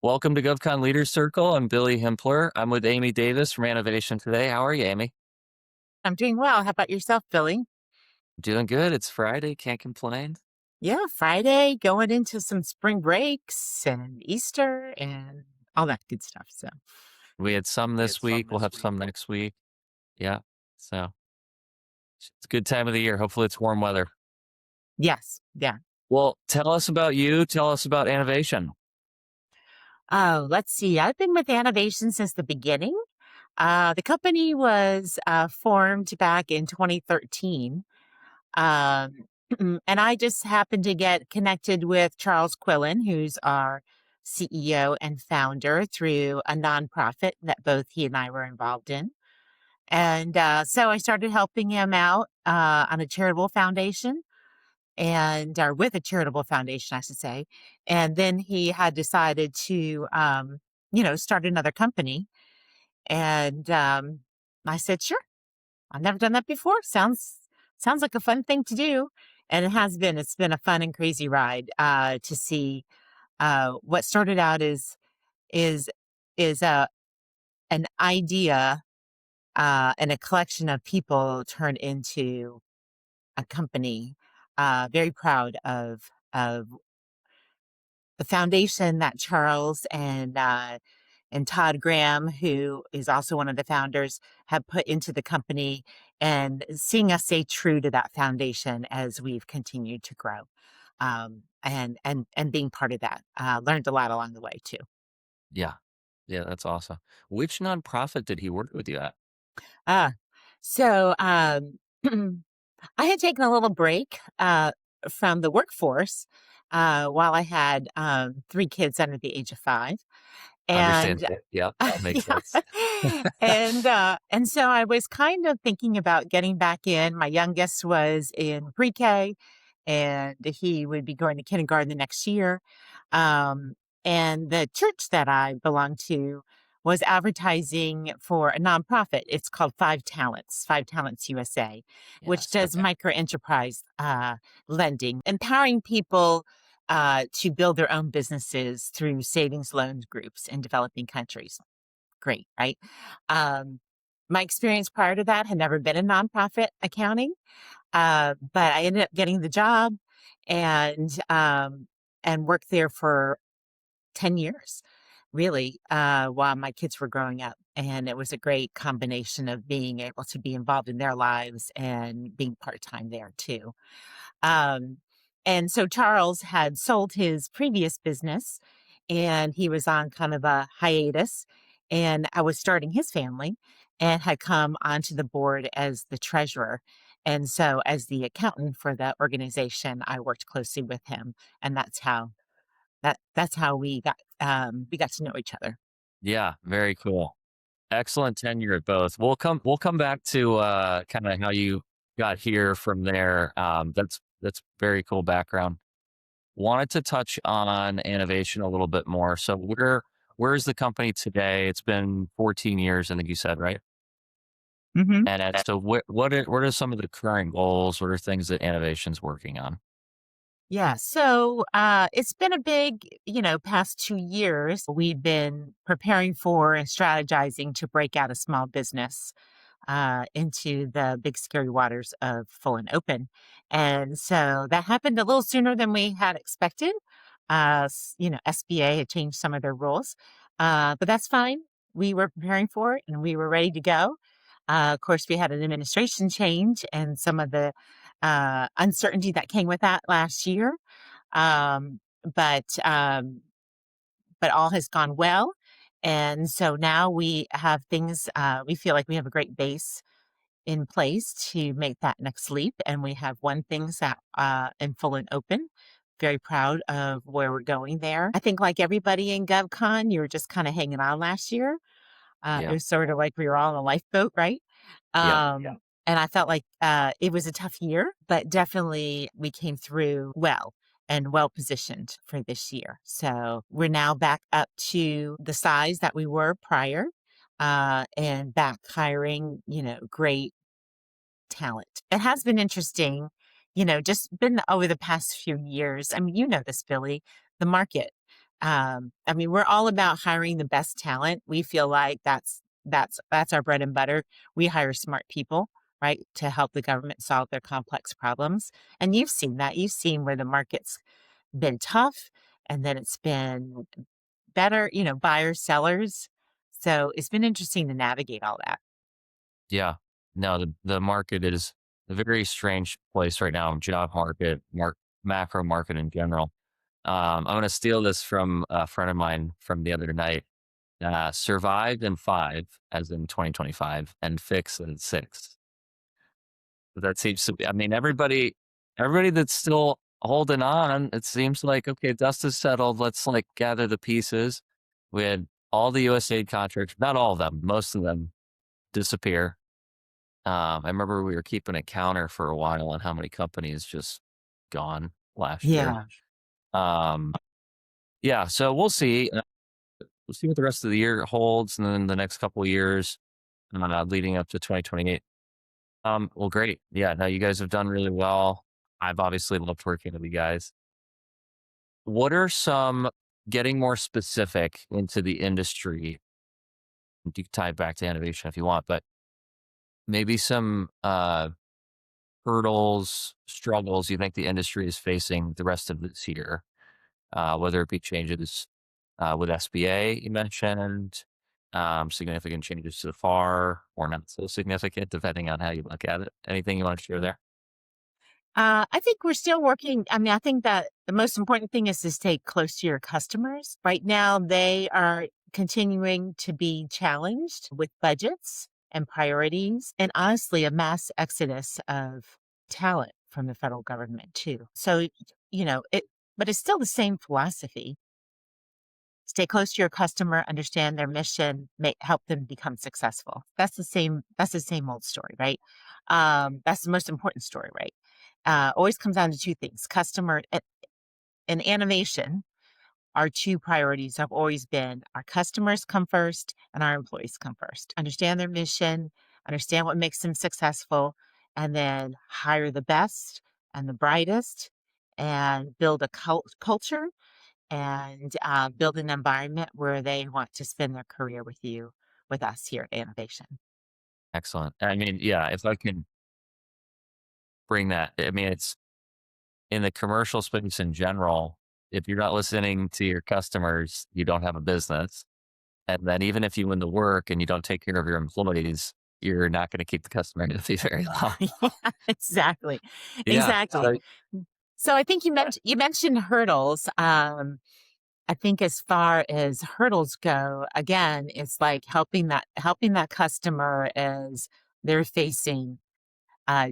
Welcome to GovCon Leaders Circle. I'm Billy Himpler. I'm with Aimee Davis from AnaVation today. How are you, Aimee? I'm doing well. How about yourself, Billy? Doing good. It's Friday. Can't complain. Yeah, Friday, going into some spring breaks and Easter and all that good stuff. So, We had some this week. We'll have some next week. Yeah. So it's a good time of the year. Hopefully it's warm weather. yes, yeah. Well, tell us about you. Tell us about AnaVation. Oh, let's see. I've been with AnaVation since the beginning. The company was formed back in 2013. Um, and I just happened to get connected with Charles Quillen, who's our CEO and founder, through a nonprofit that both he and I were involved in. And so I started helping him out on a charitable foundation or with a charitable foundation, I should say. And then he had decided to, start another company. And I said, sure, I've never done that before. Sounds like a fun thing to do. And it has been. It's been a fun and crazy ride to see what started out is is an idea and a collection of people turned into a company. Very proud of the foundation that Charles and Todd Graham, who is also one of the founders, have put into the company, and seeing us stay true to that foundation as we've continued to grow, and being part of that. Learned a lot along the way too. Yeah. Yeah, that's awesome. Which nonprofit did he work with you at? Uh, so I had taken a little break from the workforce while I had three kids under the age of five. And Understandable. Yeah, that makes sense. yeah. And so I was kind of thinking about getting back in. My youngest was in pre-K and he would be going to kindergarten the next year. Um, and the church that I belonged to was advertising for a nonprofit. It's called Five Talents USA, which Yes. does Okay. micro enterprise lending, empowering people to build their own businesses through savings loans groups in developing countries. Great, right? Um, my experience prior to that had never been in nonprofit accounting, but I ended up getting the job and worked there for 10 years, really, while my kids were growing up. And it was a great combination of being able to be involved in their lives and being part time there too. Um, and so Charles had sold his previous business and he was on kind of a hiatus. And I was starting his family and had come onto the board as the treasurer. And so, as the accountant for the organization, I worked closely with him, and that's how we got to know each other. Yeah, very cool. Excellent tenure at both. We'll come back to kind of how you got here from there. That's very cool background. Wanted to touch on innovation a little bit more. So where's the company today? It's been 14 years, I think you said, right? hmm And so what are some of the current goals? What are things that innovation's working on? Yeah. So it's been a big, past 2 years. We've been preparing for and strategizing to break out a small business into the big scary waters of full and open. And so that happened a little sooner than we had expected. SBA had changed some of their rules, but that's fine. We were preparing for it and we were ready to go. Of course, we had an administration change and some of the uncertainty that came with that last year. Um, but um, but all has gone well. And so now we have things, we feel like we have a great base in place to make that next leap. And we have one things that in full and open. Very proud of where we're going there. I think like everybody in GovCon, you were just kind of hanging on last year. It Yeah. was sort of like we were all in a lifeboat, right? Yeah. And I felt like it was a tough year, but definitely we came through well and well positioned for this year. So we're now back up to the size that we were prior, and back hiring, great talent. It has been interesting, just been over the past few years. I mean, you know this, Billy, the market. I mean, we're all about hiring the best talent. We feel like that's our bread and butter. We hire smart people, right, to help the government solve their complex problems. And you've seen that. You've seen where the market's been tough and then it's been better, buyers, sellers. So it's been interesting to navigate all that. Yeah. No, the market is a very strange place right now. Job market, macro market in general. I'm going to steal this from a friend of mine from the other night. Survived in five, as in 2025, and fixed in six. That seems to be. I mean, everybody that's still holding on. It seems like okay, dust is settled. Let's like gather the pieces. We had all the USAID contracts, not all of them, most of them disappear. I remember we were keeping a counter for a while on how many companies just gone last year. Yeah. Um, yeah, so we'll see. We'll see what the rest of the year holds, and then the next couple of years leading up to 2028. Well, great. Yeah, no, you guys have done really well. I've obviously loved working with you guys. What are some getting more specific into the industry? You can tie it back to innovation if you want, but maybe some hurdles, struggles you think the industry is facing the rest of this year, whether it be changes with SBA, you mentioned, significant changes to the FAR or not so significant, depending on how you look at it. Anything you want to share there? I think we're still working. I mean, I think that the most important thing is to stay close to your customers. Right now, they are continuing to be challenged with budgets and priorities, and honestly, a mass exodus of talent from the federal government, too. So, but it's still the same philosophy. Stay close to your customer, understand their mission, help them become successful. That's the same old story, right? That's the most important story, right? Always comes down to two things. Customer and AnaVation, our two priorities have always been our customers come first and our employees come first. Understand their mission, understand what makes them successful, and then hire the best and the brightest and build a culture and build an environment where they want to spend their career with us here at AnaVation. Excellent. I mean, yeah, if I can bring that, I mean, it's in the commercial space in general. If you're not listening to your customers, you don't have a business. And then even if you win the work and you don't take care of your employees, you're not going to keep the customer happy very long. Yeah, exactly. Yeah. Exactly. So So I think you mentioned hurdles. I think as far as hurdles go, again, it's like helping that customer as they're facing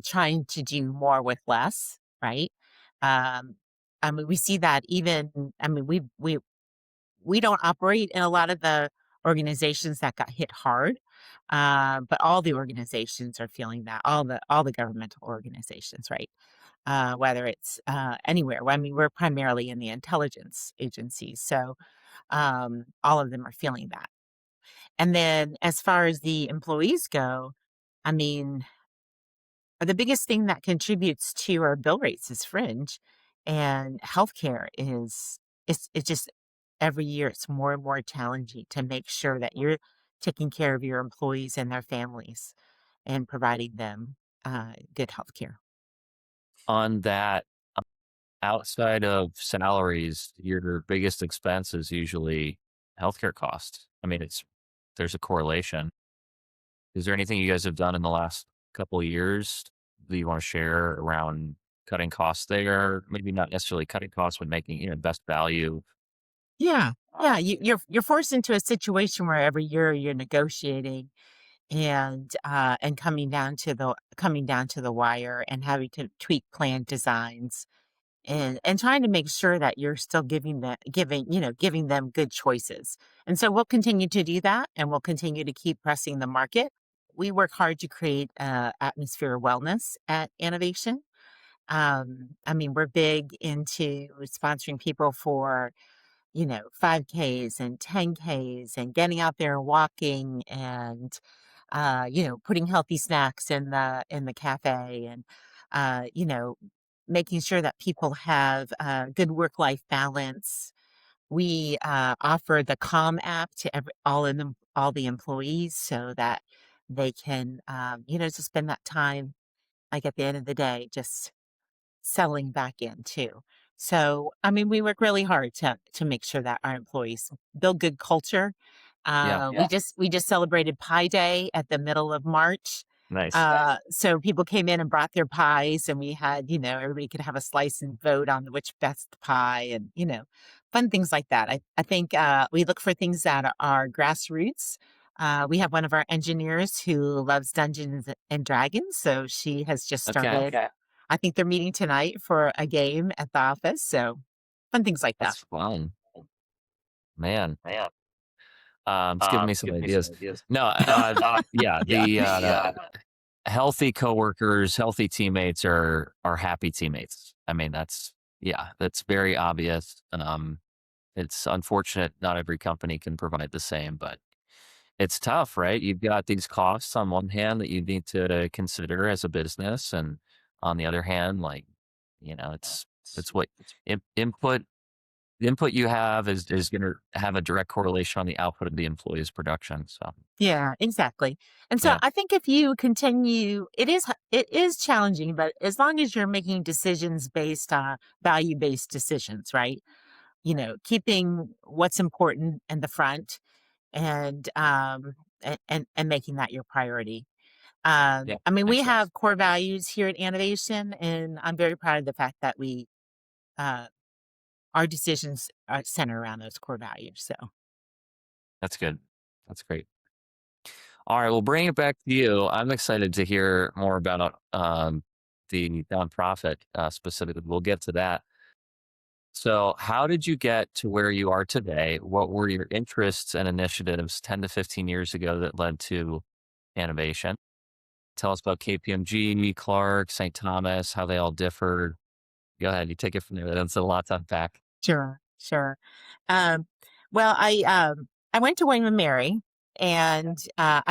trying to do more with less, right? Um, I mean, we see that even. I mean, we don't operate in a lot of the organizations that got hit hard, but all the organizations are feeling that. All the governmental organizations, right? Whether it's anywhere. I mean, we're primarily in the intelligence agencies, so all of them are feeling that. And then as far as the employees go, I mean, the biggest thing that contributes to our bill rates is fringe, and healthcare is it's just every year it's more and more challenging to make sure that you're taking care of your employees and their families and providing them good healthcare. on that, outside of salaries, your biggest expense is usually healthcare costs. I mean, there's a correlation. Is there anything you guys have done in the last couple of years that you want to share around cutting costs there? Maybe not necessarily cutting costs, but making best value. Yeah, yeah, you're forced into a situation where every year you're negotiating and coming down to the wire and having to tweak plan designs and trying to make sure that you're still giving them good choices. And so we'll continue to do that and we'll continue to keep pressing the market. We work hard to create atmosphere of wellness at innovation. I mean, we're big into sponsoring people for 5Ks and 10Ks and getting out there and walking and putting healthy snacks in the cafe and making sure that people have good work-life balance. We offer the Calm app to all the employees so that they can, just spend that time, like at the end of the day, just settling back in too. So, I mean, we work really hard to make sure that our employees build good culture. Yeah. We just celebrated Pie Day at the middle of March. Nice. So people came in and brought their pies, and we had, everybody could have a slice and vote on which best pie, and fun things like that. I think we look for things that are grassroots. We have one of our engineers who loves Dungeons and Dragons, so she has just Okay. started. I think they're meeting tonight for a game at the office, so fun things like that. That's fun, man. It's giving me some ideas. No, yeah, the healthy coworkers, healthy teammates are happy teammates. I mean, that's very obvious. It's unfortunate not every company can provide the same, but it's tough, right? You've got these costs on one hand that you need to consider as a business, and on the other hand, like, it's what input the input you have is going to have a direct correlation on the output of the employee's production. So, Yeah, exactly. And so yeah, I think if you continue, it is challenging, but as long as you're making decisions based on value-based decisions, right? Keeping what's important in the front and and making that your priority. yeah, I mean, we makes sense. have core values here at AnaVation, and I'm very proud of the fact that we uh, our decisions are center around those core values. So That's good. That's great. All right, well, bring it back to you. I'm excited to hear more about the nonprofit specifically. We'll get to that. So, how did you get to where you are today? What were your interests and initiatives 10 to 15 years ago that led to AnaVation? Tell us about KPMG, Clark, St. Thomas, how they all differed. Go ahead, you take it from there. That's a lot to unpack. sure, sure. Um, well, I went to William and Mary, and I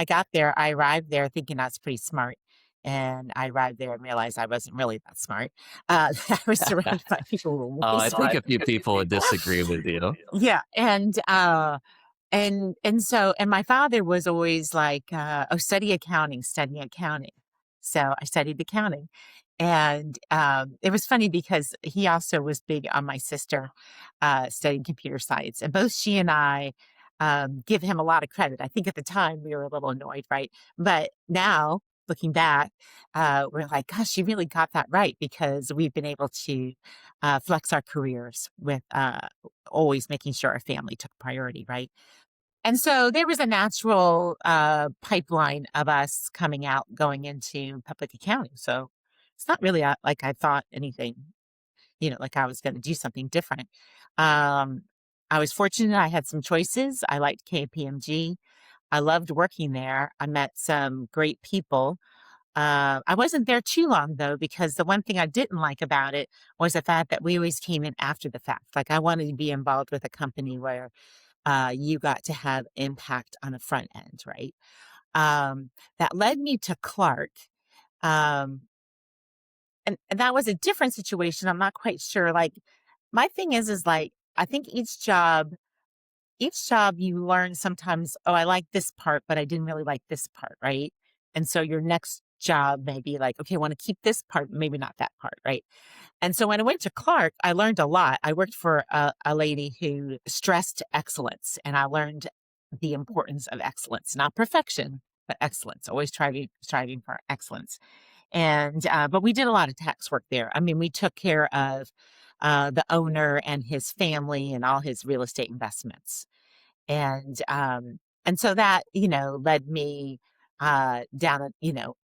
arrived there thinking I was pretty smart. And I arrived there and realized I wasn't really that smart. I was surrounded by people who were way I think smarter. a few people would disagree with you. Yeah, and my father was always like, "Oh, study accounting." So I studied accounting, and it was funny because he also was big on my sister studying computer science, and both she and I give him a lot of credit. I think at the time we were a little annoyed, right? But now, looking back, we're like, "Gosh, you really got that right," because we've been able to flex our careers with always making sure our family took priority, right? And so there was a natural pipeline of us coming out, going into public accounting. So it's not really like I thought anything, like I was going to do something different. Um, I was fortunate I had some choices. I liked KPMG. I loved working there. I met some great people. I wasn't there too long though, because the one thing I didn't like about it was the fact that we always came in after the fact. Like I wanted to be involved with a company where you got to have impact on the front end, right? That led me to Clark. Um, and that was a different situation. I'm not quite sure. Like my thing is like, I think each job you learn sometimes, oh, I like this part, but I didn't really like this part, right? And so your next job may be like, okay, I want to keep this part, maybe not that part, right? And so when I went to Clark, I learned a lot. I worked for a lady who stressed excellence, and I learned the importance of excellence, not perfection, but excellence, always striving for excellence. And, but we did a lot of tax work there. I mean, we took care of the owner and his family and all his real estate investments. And so that, led me down,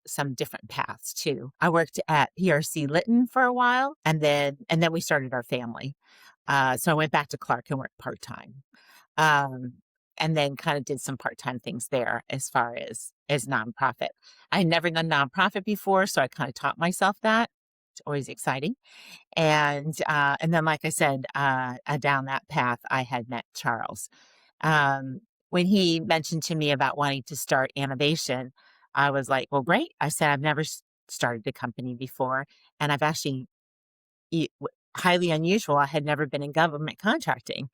some different paths too. I worked at PRC Lytton for a while, and then we started our family. So I went back to Clark and worked part-time. Um, and then kind of did some part-time things there as far as nonprofit. I had never done nonprofit before, so I kind of taught myself that. It's always exciting. And then, like I said, down that path, I had met Charles. When he mentioned to me about wanting to start AnaVation, I was like, well, great. I said, I've never started a company before. And I've actually, highly unusual. I had never been in government contracting.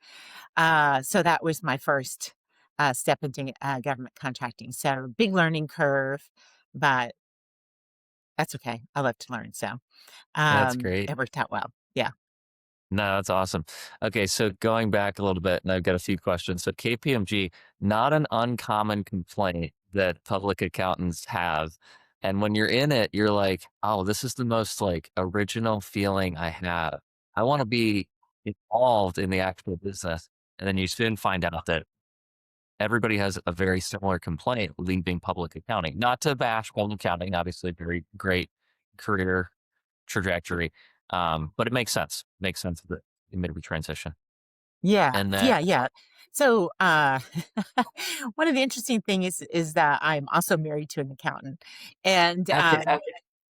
So that was my first step into government contracting. So big learning curve, but that's okay. I love to learn. So That's great. it worked out well. Yeah. No, that's awesome. Okay, so going back a little bit, and I've got a few questions. So KPMG, not an uncommon complaint that public accountants have. And when you're in it, you're like, oh, this is the most like original feeling I have. I want to be involved in the actual business. And then you soon find out that everybody has a very similar complaint leaving public accounting. Not to bash public accounting, obviously, very great career trajectory. But it makes sense. Makes sense that you made a transition. Yeah. And then Yeah. Yeah. So one of the interesting things is that I'm also married to an accountant. And okay,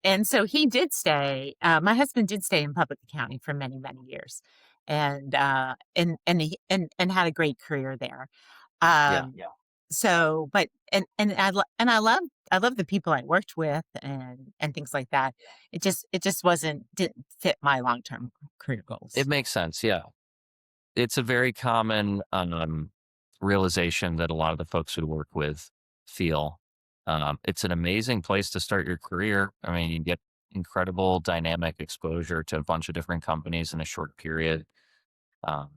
and so he did stay, my husband did stay in public accounting for many, many years and had a great career there. yeah, Yeah. So, but, and I love the people I worked with and things like that. It just didn't fit my long-term career it goals. makes sense. Yeah, it's a very common realization that a lot of the folks we work with feel. It's an amazing place to start your career. I mean, you get incredible dynamic exposure to a bunch of different companies in a short period. Um,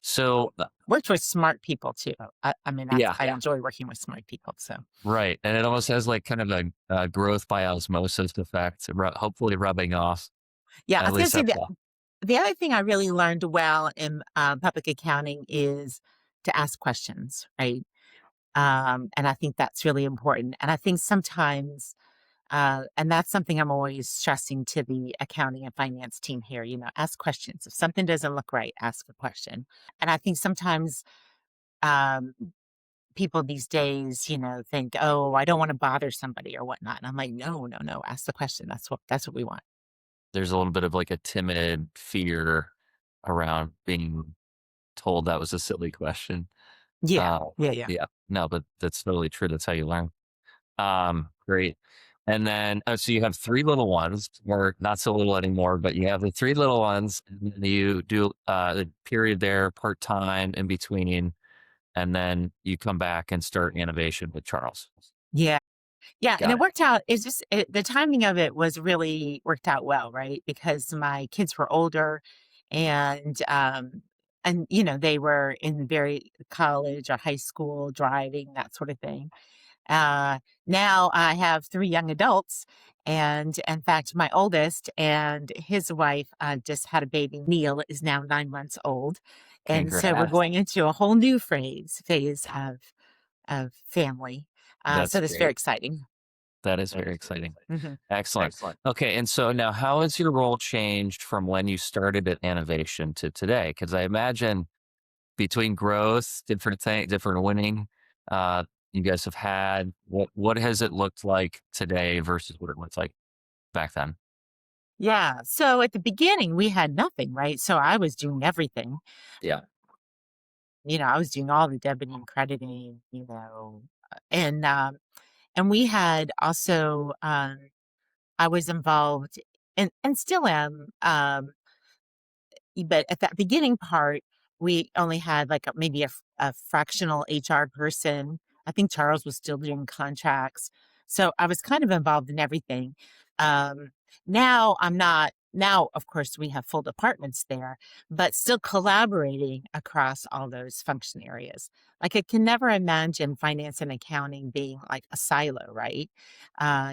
so Worked with smart people too. I mean, yeah, I enjoy working with smart people. So right. And it almost has like kind of a growth by osmosis effect, hopefully rubbing off. yeah, I At was going to least say that's that the other thing I really learned well in public accounting is to ask questions, right? And I think that's really important. And I think sometimes, and that's something I'm always stressing to the accounting and finance team here, ask questions. If something doesn't look right, ask a question. And I think sometimes um, people these days, think, oh, I don't want to bother somebody or whatnot. And I'm like, no, no, no, ask the question. That's what we want. there's a little bit of like a timid fear around being told that was a silly question. Yeah. Uh, Yeah. Yeah. yeah, no, but that's totally true. That's how you learn. Great. And then, so you have three little ones, or not so little anymore, but you have the three little ones. And then you do the period there part time in between, and then you come back and start AnaVation with Charles. Yeah. Yeah, and Got it it. worked out. The timing of it was really worked out well, right? Because my kids were older and they were in very college or high school driving, that sort of thing. Now I have three young adults, and in fact, my oldest and his wife just had a baby. Neil is now 9 months old, and so we're Congrats. going into a whole new phase of family. So That's that's very great. exciting. That is very exciting. Mhm. Excellent. Okay, and so now how has your role changed from when you started at AnaVation to today? Because I imagine between growth, different thing, different winning, you guys have had, what has it looked like today versus what it looked like back then? Yeah. So at the beginning, we had nothing, right? So I was doing everything. Yeah. I was doing all the debiting and crediting, and and we had also I was involved and still am. But at that beginning part, we only had like maybe a fractional HR person. I think Charles was still doing contracts. So I was kind of involved in everything. Um, Now I'm not. Now, of course, we have full departments there, but still collaborating across all those function areas. Like I can never imagine finance and accounting being like a silo, right?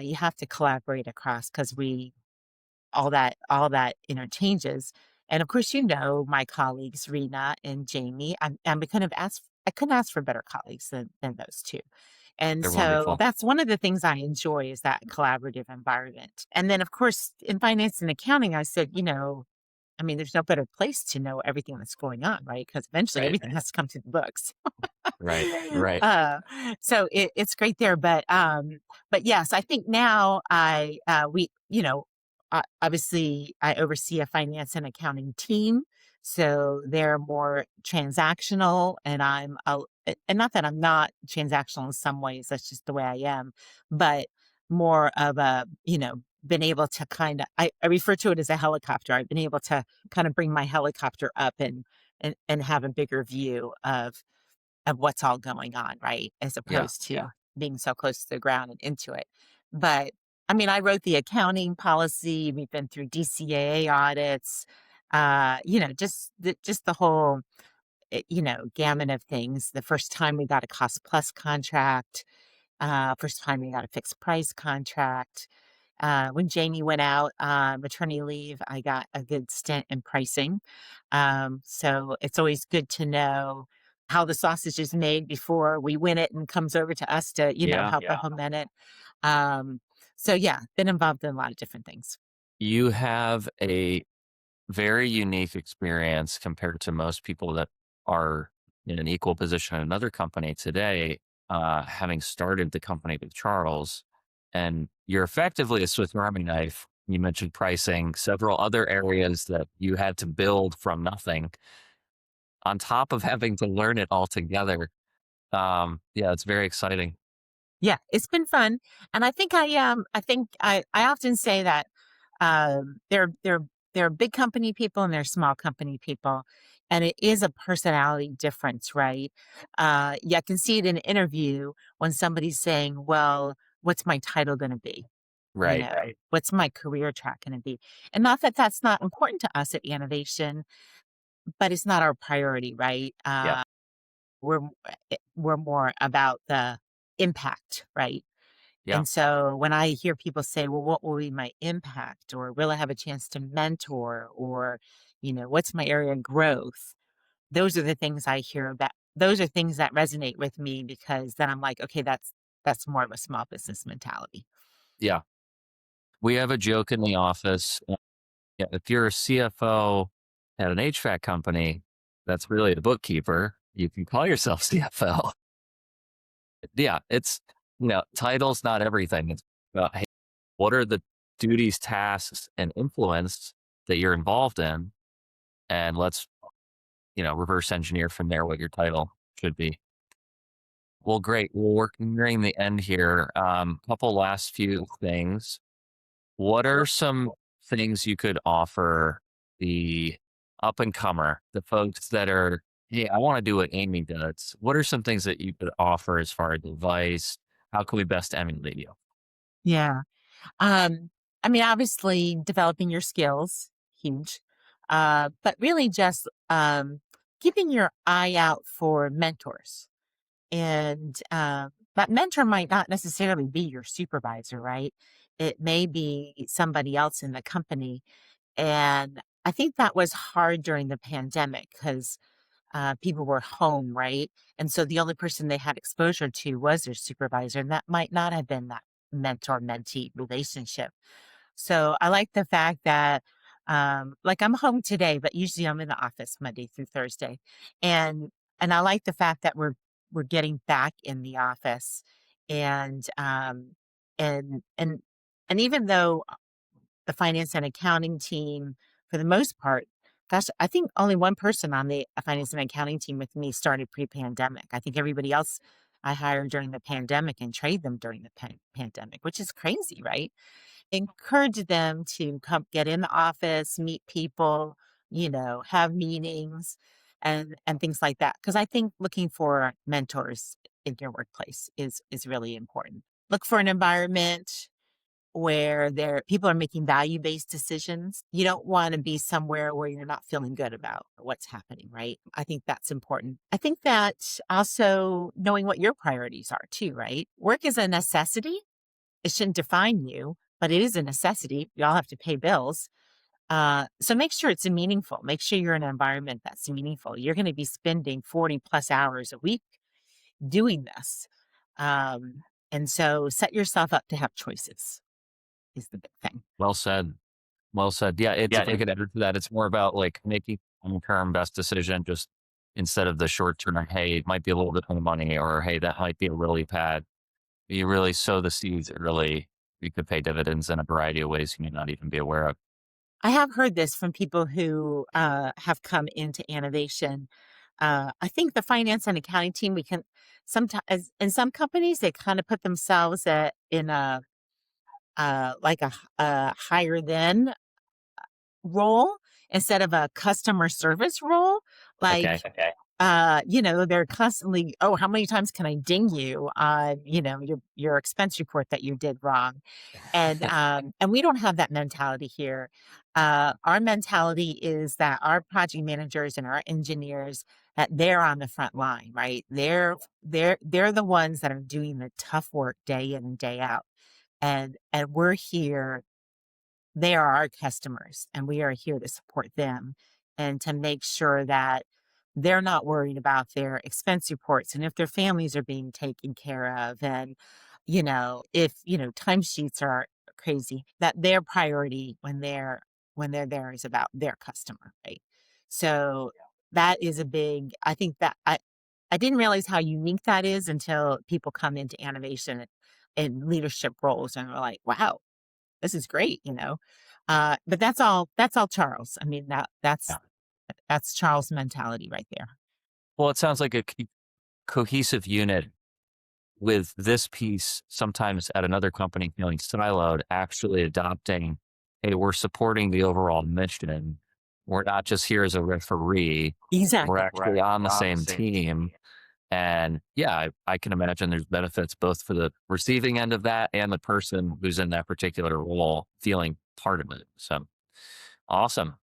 You have to collaborate across because all that interchanges. And of course, my colleagues Rena and Jamie. I couldn't ask for better colleagues than those two. And They're so wonderful. that's one of the things I enjoy is that collaborative environment. And then of course in finance and accounting, I said, I mean, there's no better place to know everything that's going on, right? Because eventually Right. everything has to come to the books. Right. Right. uh, so it's great there, but yes, I think now obviously I oversee a finance and accounting team, so they're more transactional, and not that I'm not transactional in some ways, that's just the way I am, but more of a been able to I refer to it as a helicopter. I've been able to kind of bring my helicopter up and have a bigger view of what's all going on, right? As Yeah. opposed to being so close to the ground and into it. But I mean, I wrote the accounting policy. We've been through DCAA audits, just the whole, gamut of things. The first time we got a cost plus contract, first time we got a fixed price contract. When Jamie went out on maternity leave, I got a good stint in pricing. So it's always good to know how the sausage is made before we win it and comes over to us to, Yeah. help implement it. Um, so yeah, been involved in a lot of different things. You have a very unique experience compared to most people that are in an equal position in another company today, having started the company with Charles. And you're effectively a Swiss Army knife. You mentioned pricing, several other areas that you had to build from nothing, on top of having to learn it all together. Yeah, it's very exciting. Yeah, it's been fun. And I often say that um they're they're they're big company people and they're small company people. And it is a personality difference, right? Yeah, I can see it in an interview when somebody's saying, well, what's my title gonna be? Right. What's my career track gonna be? And not that that's not important to us at Innovation, but it's not our priority, right? Yeah. We're we're more about the impact, right? Yeah. And so when I hear people say, well, what will be my impact? Or will I have a chance to mentor? Or, what's my area of growth? Those are the things I hear about. Those are things that resonate with me because then I'm like, okay, that's more of a small business mentality. Yeah. We have a joke in the office. Yeah, if you're a CFO at an HVAC company, that's really the bookkeeper. You can call yourself CFO. Yeah, it's title's not everything. It's about, hey, what are the duties, tasks, and influence that you're involved in, and let's reverse engineer from there what your title should be. Well, great. Well, we're nearing the end here. Couple last few things. What are some things you could offer the up and comer, the folks that are, hey, I want to do what Amy does? What are some things that you could offer as far as advice? How can we best emulate you? Yeah. Um, I mean, obviously developing your skills, huge. But really just keeping your eye out for mentors. And that mentor might not necessarily be your supervisor, right? It may be somebody else in the company. And I think that was hard during the pandemic because people were home, right? And so the only person they had exposure to was their supervisor. And that might not have been that mentor mentee relationship. So I like the fact that, like I'm home today, but usually I'm in the office Monday through Thursday, and I like the fact that we're getting back in the office, and and and and even though the finance and accounting team, for the most part, gosh, I think only one person on the finance and accounting team with me started pre-pandemic. I think everybody else I hired during the pandemic and trained them during the pandemic, which is crazy, right? Encourage them to come get in the office, meet people, have meetings and things like that. Because I think looking for mentors in your workplace is really important. Look for an environment where people are making value-based decisions. You don't want to be somewhere where you're not feeling good about what's happening, right? I think that's important. I think that also knowing what your priorities are too, right? Work is a necessity, it shouldn't define you, but it is a necessity. We all have to pay bills. So make sure it's meaningful. Make sure you're in an environment that's meaningful. You're going to be spending 40 plus hours a week doing this. Um, and so set yourself up to have choices is the big thing. Well said. Well said. Yeah, it's if I could add to that, it's more about like making long term best decision, just instead of the short term. Hey, it might be a little bit of money, or hey, that might be a really bad. You really sow the seeds. It really you could pay dividends in a variety of ways you may not even be aware of. I have heard this from people who have come into innovation. I think the finance and accounting team, we can sometimes, in some companies, they kind of put themselves in a like a higher than role instead of a customer service role. Like, Okay. they're constantly, oh, how many times can I ding you on, your expense report that you did wrong? And we don't have that mentality here. Our mentality is that our project managers and our engineers, that they're on the front line, right? They're the ones that are doing the tough work day in and day out. And we're here, they are our customers, and we are here to support them and to make sure that they're not worried about their expense reports and if their families are being taken care of. And, if, timesheets are crazy, that their priority when they're there is about their customer, right? So that is a big, I think that I didn't realize how unique that is until people come into AnaVation in leadership roles and are like, wow, this is great. But that's all Charles. I mean, Yeah. that's Charles' mentality right there. Well, it sounds like a cohesive unit with this piece sometimes at another company feeling siloed, actually adopting, hey, we're supporting the overall mission. We're not just here as a referee. We're Exactly. actually on the same team. And yeah, I can imagine there's benefits both for the receiving end of that and the person who's in that particular role feeling part of it. So awesome.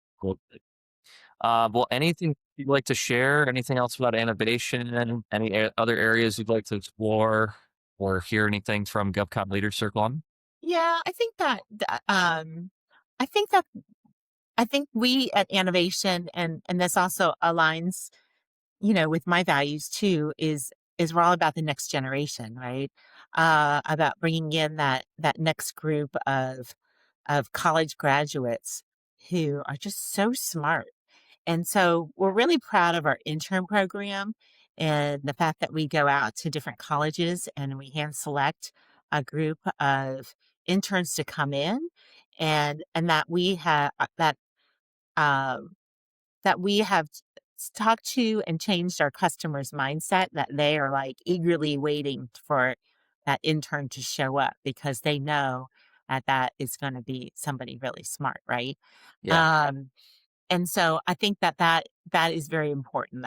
Well, anything you'd like to share? Anything else about innovation? Any other areas you'd like to explore or hear anything from GovCon Leader Circle on? Yeah, I think that I think we at AnaVation, and this also aligns, with my values too, is we're all about the next generation, right? About bringing in that next group of college graduates who are just so smart. And so we're really proud of our intern program and the fact that we go out to different colleges and we hand select a group of interns to come in, and that we have um, talked to and changed our customers' mindset, that they are like eagerly waiting for that intern to show up because they know that is going to be somebody really smart, right? Yeah. Um, and so I think that is very important,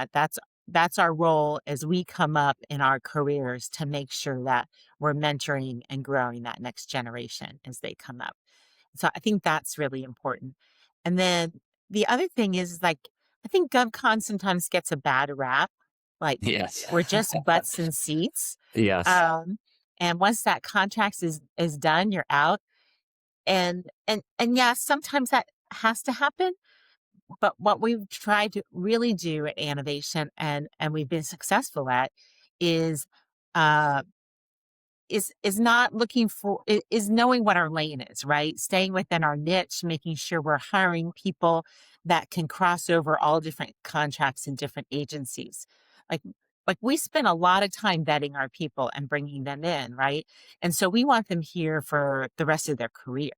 that's our role as we come up in our careers, to make sure that we're mentoring and growing that next generation as they come up. So I think that's really important. And then the other thing is, like, I think GovCon sometimes gets a bad rap. Like, Yes. we're just butts in seats. Yes. And once that contract is done, you're out. And yes, sometimes that has to happen. But what we've tried to really do at AnaVation, and we've been successful at, is uh is not looking for is knowing what our lane is, right? Staying within our niche, making sure we're hiring people that can cross over all different contracts and different agencies. Like like we spend a lot of time vetting our people and bringing them in, right? And so we want them here for the rest of their career.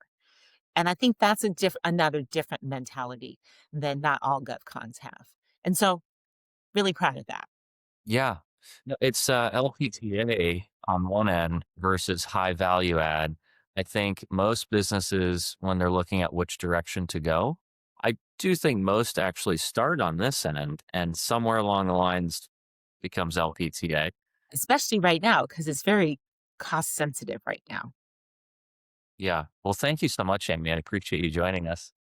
And I think that's another different mentality than not all GovCons have. And so really proud of that. Yeah. No, it's LPTA on one end versus high value add. I think most businesses, when they're looking at which direction to go, I do think most actually start on this end and somewhere along the lines becomes LPTA. Especially right now, because it's very cost sensitive right now. Yeah. Well, thank you so much, Amy. I appreciate you joining us.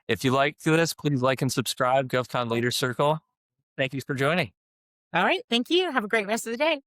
If you like this, please like and subscribe, GovCon Leader Circle. Thank you for joining. All right. Thank you. Have a great rest of the day.